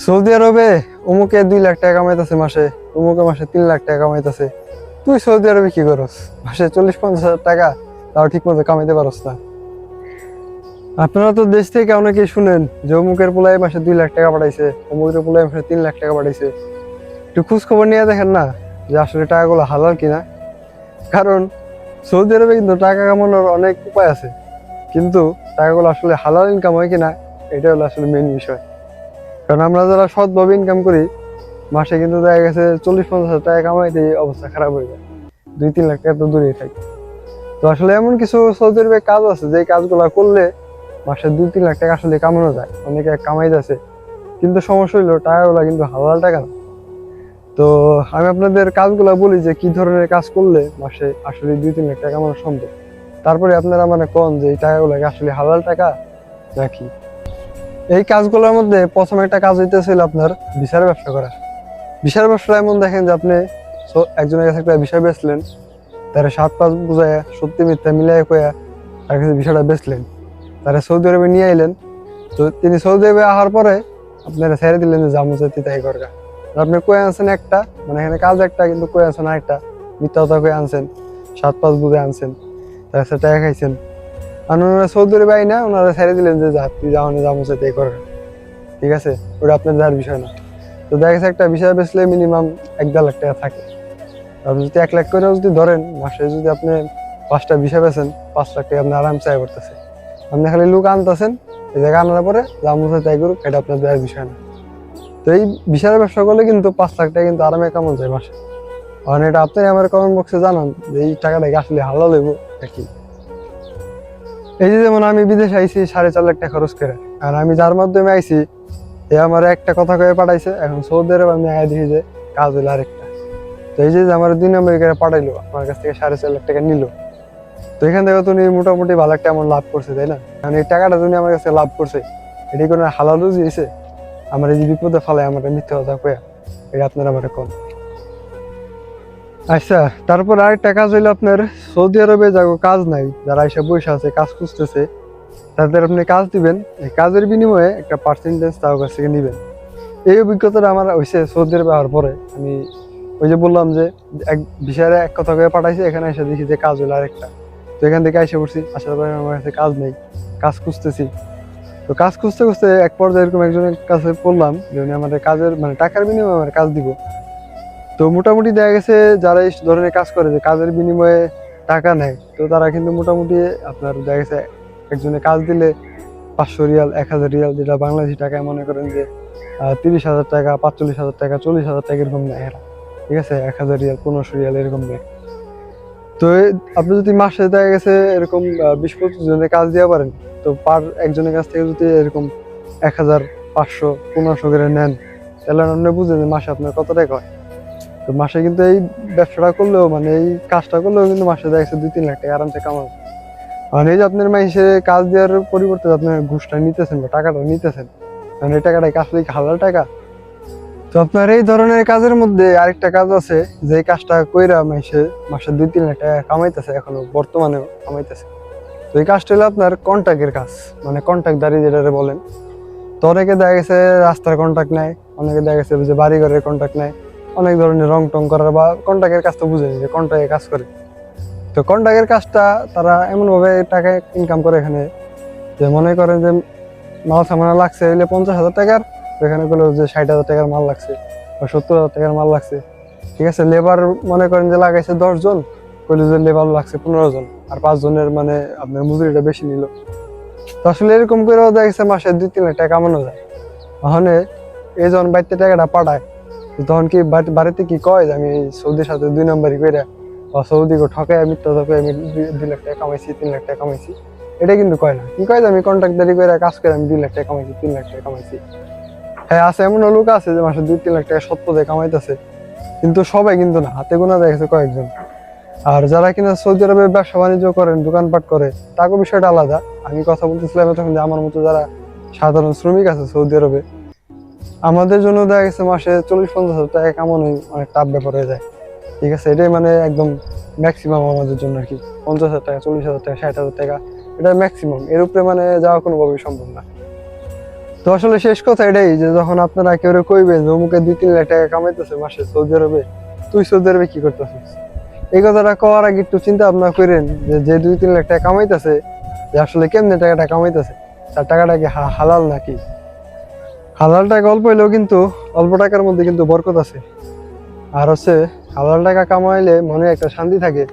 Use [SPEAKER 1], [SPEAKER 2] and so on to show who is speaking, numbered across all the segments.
[SPEAKER 1] Saudi আরবে অমুকে 2 লাখ টাকা কামাইতেছে মাসে, অমুকে মাসে 3 লাখ টাকা কামাইতেছে। তুই সৌদি আরবে কি করস? মাসে 40-50 হাজার টাকা তাও ঠিক মতো কামাইতে পারস না। আপনারা তো দেশ থেকে অনেকেই শুনেন যে অমুকের পোলায় মাসে 2 লাখ টাকা পাঠাইছে, অমুকের পোলায় মাসে 3 লাখ টাকা পাঠাইছে। একটু খোঁজ খবর নিয়ে দেখেন না যে আসলে টাকাগুলো হালাল কিনা। কারণ সৌদি আরবে কিন্তু টাকা কামানোর অনেক উপায় আছে, কিন্তু টাকাগুলো আসলে হালাল ইনকাম হয় কিনা এটা হলো আসলে মেইন বিষয়। কারণ আমরা যারা সৎভাবে ইনকাম করি মাসে কিন্তু দেখা গেছে 40-50 হাজার টাকা কামাইতে অবস্থা খারাপ হয়ে যায়, 2-3 লাখ টাকা তো দূরেই থাকে। তো আসলে এমন কিছু সৌদি আরবে কাজ আছে যে কাজগুলো করলে মাসে 2-3 লাখ টাকা আসলে কামানো যায়, অনেকে কামাইতেছে। কিন্তু সমস্যা হইলো টাকাগুলো কিন্তু হালাল টাকা না। তো আমি আপনাদের কাজগুলা বলি যে কি ধরনের কাজ করলে মাসে আসলে 2-3 লাখ টাকা কামানো সম্ভব। তারপরে আপনারা মানে কোন যে এই টাকাগুলো আসলে হালাল টাকা নাকি। এই কাজগুলোর মধ্যে প্রথম একটা কাজ হইতেছিল আপনার ভিসার ব্যবসা করা। ভিসার ব্যবসা এমন দেখেন যে আপনি একজনের কাছে একটা বিষয় বেচলেন, তারা 7-5 বুঝায় সত্যি মিথ্যা মিলাই কয়া তার কাছে বিষয়টা বেচলেন, তারা সৌদি আরবে নিয়ে আইলেন। তো তিনি সৌদি আরবে আসার পরে আপনারা ছেড়ে দিলেন যে জামু জাতি তাই করগা। আপনি কয়ে আনছেন একটা, মানে এখানে কাজ একটা, কিন্তু কয়ে আনছেন আরেকটা, মিথ্যা কথা কয়ে আনছেন, 7-5 বুঝে আনছেন, তার কাছে টাকা খাইছেন। আর ওনারা সৌদি আরবে আই না ওনারা ছেড়ে দিলেন যে যা তুই যাওয়ানে জামু জাতি তাই করগা। ঠিক আছে, ওটা আপনার যার বিষয় না। তো দেখা গেছে একটা বিষয় বেচলে মিনিমাম 1-1.5 লাখ টাকা থাকে। আপনি যদি 1 লাখ করে যদি ধরেন মাসে, যদি আপনি 5টা বিষয় বেছেন 5 লাখ টাকা আপনি আরামসে আয় করতেছে। আপনি খালি লোক আনতেছেন, এই জায়গায় আনার পরে জামুসে তাই করুক, এটা আপনার দেওয়ার বিষয় না। তো এই বিশাল ব্যবসা করলে কিন্তু 5 লাখ টাকা কিন্তু আরামে কামানো যায় মাসে। কারণ এটা আপনি আমার কমেন্ট বক্সে জানান যে এই টাকাটা কি আসলে হালাল হইব নাকি। এই যে যেমন আমি বিদেশে আইছি 4.5 লাখ টাকা খরচ করে, আর আমি যার মাধ্যমে আইছি এ আমার একটা কথা কয়ে পাঠাইছে, এখন সৌদি আরব আমি আয় দেখি যে কাজ হইলো আরেকটা। তো এই যে আমার 2 নম্বর করে পাঠাইলো, আমার কাছ থেকে 4.5 লাখ টাকা নিল। তো এখান থেকে তুমি মোটামুটি ভালো একটা আমার লাভ করছে, তাই না? কারণ এই টাকাটা তুমি আমার কাছে লাভ করছে, এটি কোনো হালাল রুজি হয়েছে? আমার এই যে বিপদে ফালায় আমার মিথ্যা কথা কয়া, এটা আপনার আমার কম। আচ্ছা, তারপর আরেকটা কাজ হইলো আপনার সৌদি আরবে যাগো কাজ নাই, যারা এসে বসে আছে কাজ খুঁজতেছে, তাদের আপনি কাজ দিবেন, এই কাজের বিনিময়ে একটা পার্সেন্টেজ তার কাছ থেকে নিবেন। এই অভিজ্ঞতাটা আমার হয়েছে সৌদি আরবে হওয়ার পরে। আমি ওই যে বললাম যে এক বিষয়ে এক কথা কয়ে পাঠাইছে, এখানে এসে দেখি যে কাজ হলো আরেকটা। তো এখান থেকে এসে পড়ছি, আসার পরে আমার কাছে কাজ নেই, কাজ খুঁজতেছি। তো কাজ খুঁজতে খুঁজতে এক পর্যায়ে এরকম একজনের কাছে পড়লাম যে উনি আমাদের কাজের মানে টাকার বিনিময়ে আমার কাজ দিব। তো মোটামুটি দেখা গেছে যারা এই ধরনের কাজ করে যে কাজের বিনিময়ে টাকা নেয়, তো তারা কিন্তু মোটামুটি আপনার দেখা গেছে একজনে কাজ দিলে 500 রিয়াল, 1000 রিয়াল, যেটা বাংলাদেশি টাকায় মনে করেন যে 30,000 টাকা, 45,000 টাকা, 40,000 টাকা এরকম নেয় এরা। ঠিক আছে, 1000 রিয়াল, 1500 রিয়াল এরকম নেয়। তো আপনি যদি মাসে দেখা গেছে এরকম 20-25 জনের কাজ দিয়ে পারেন, তো পার একজনের কাছ থেকে যদি এরকম 1,500-1,500 করে নেন, তাহলে আপনি বুঝেন যে মাসে আপনার কত টাকা হয়। তো মাসে কিন্তু এই ব্যবসাটা করলেও মানে এই কাজটা করলেও কিন্তু মাসে দেখা গেছে 2-3 লাখ টাকা আরামসে কামানো। মানে এই যে আপনার মাসে কাজ দেওয়ার পরিবর্তে আপনার ঘুষটা নিতেছেন বা টাকাটা নিতেছেন, মানে এই টাকাটা আসলে কি হালাল টাকা? তো আপনার এই ধরনের কাজের মধ্যে আরেকটা কাজ আছে, যে কাজটা কইরা মাসে 2-3 লাখ টাকা কামাইতেছে, এখনো বর্তমানেও কামাইতেছে। তো এই কাজটা হলো আপনার কন্ট্রাক্টের কাজ, মানে কন্ট্রাক্টদারি যেটা বলেন। তো অনেকে দেখা গেছে রাস্তার কন্ট্রাক্ট নেয়, অনেকে দেখা গেছে যে বাড়ি ঘরের কন্ট্রাক্ট নেয়, অনেক ধরনের রং টং করার বা কন্ট্রাক্টের কাজ তো বুঝেনি যে কন্ট্রাক্টের কাজ করে। তো কন্ট্রাক্টের কাজটা তারা এমন ভাবে টাকা ইনকাম করে এখানে, যে মনে করেন যে মাল সামানা লাগছে হইলে 50,000 টাকার, এখানে বলে যে 60,000 টাকার মাল লাগছে বা 70,000 টাকার মাল লাগছে। ঠিক আছে, লেবার মনে করেন যে লাগাইছে 10 জন, কইলে যে লেবার লাগছে 15 জন, আর 5 জনের মানে আপনার মজুরিটা বেশি নিল। তো আসলে এরকম করেও দেখা গেছে মাসে 2-3 লাখ টাকা কামানো যায়। তাহলে এই যখন বাড়িতে টাকাটা পাঠায়, তখন কি বাড়িতে কি কয় যে আমি সৌদির সাথে 2 নম্বরই কইরা বা সৌদিকে ঠকায় মিথ্যা কথা আমি 2 লাখ টাকা কামাইছি, 3 লাখ টাকা কামাইছি, এটা কিন্তু কয় না। কি কয় যে আমি কন্ট্রাক্টদারি করে কাজ করে আমি 2 লাখ টাকা কামাইছি, 3 লাখ টাকা কামাইছি। হ্যাঁ, আছে এমন লোক আছে যে মাসে 2-3 লাখ টাকা সৎ পথে কামাইতেছে, কিন্তু সবাই কিন্তু না, হাতে গোনা দেখা গেছে কয়েকজন। আর যারা কিনা সৌদি আরবে ব্যবসা বাণিজ্য করেন, দোকানপাট করে, তাকে বিষয়টা আলাদা। আমি কথা বলতেছিলাম তখন যে আমার মতো যারা সাধারণ শ্রমিক আছে সৌদি আরবে, আমাদের জন্য দেখা গেছে মাসে 40-50 হাজার টাকা কামানোই অনেক টাফ ব্যাপার হয়ে যায়। ঠিক আছে, এটাই মানে একদম ম্যাক্সিমাম আমাদের জন্য আর কি। 50,000 টাকা, 40,000 টাকা, 60,000 টাকা, এটা ম্যাক্সিমাম। এর উপরে মানে যাওয়া কোনোভাবেই সম্ভব না। তো আসলে শেষ কথা এটাই যে যখন আপনারা কেউ কইবেন যে অমুকে 2-3 লাখ টাকা কামাইতেছে মাসে সৌদি আরবে, তুই সৌদি আরবে কি করতেছিস, এই কথাটা কওয়ার আগে একটু চিন্তা ভাবনা করেন যে যে 2-3 লাখ টাকা কামাইতেছে যে আসলে কেমনে টাকাটা কামাইতেছে, তার টাকাটা কি হালাল নাকি। হালাল টাকা অল্প হইলেও কিন্তু অল্প টাকার মধ্যে কিন্তু বরকত আছে। আর হচ্ছে হালাল টাকা কামাইলে মনে একটা শান্তি থাকে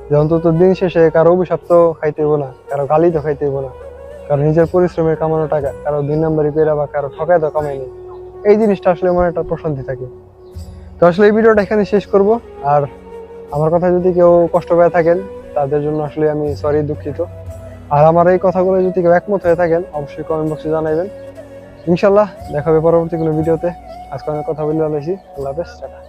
[SPEAKER 1] যে অন্তত দিন শেষে কারো অভিশাপ তো খাইতে হইব না, কারো গালি তো খাইতে হইব না, কারণ নিজের পরিশ্রমের কামানো টাকা কারো 2 নাম্বারি পেরা বা কারো ঠকায় তো কামাইনি। এই জিনিসটা আসলে মনে একটা প্রশান্তি থাকে। তো আসলে এই ভিডিওটা এখানে শেষ করব। আর আমার কথা যদি কেউ কষ্ট পেয়ে থাকেন তাদের জন্য আসলে আমি সরি, দুঃখিত। আর আমার এই কথাগুলো যদি কেউ একমত হয়ে থাকেন অবশ্যই কমেন্ট বক্সে জানাবেন। ইনশাল্লাহ দেখা হবে পরবর্তী কোনো ভিডিওতে। আজকে অনেক কথা বলে আল্লাহ হাফেজ, টাটা।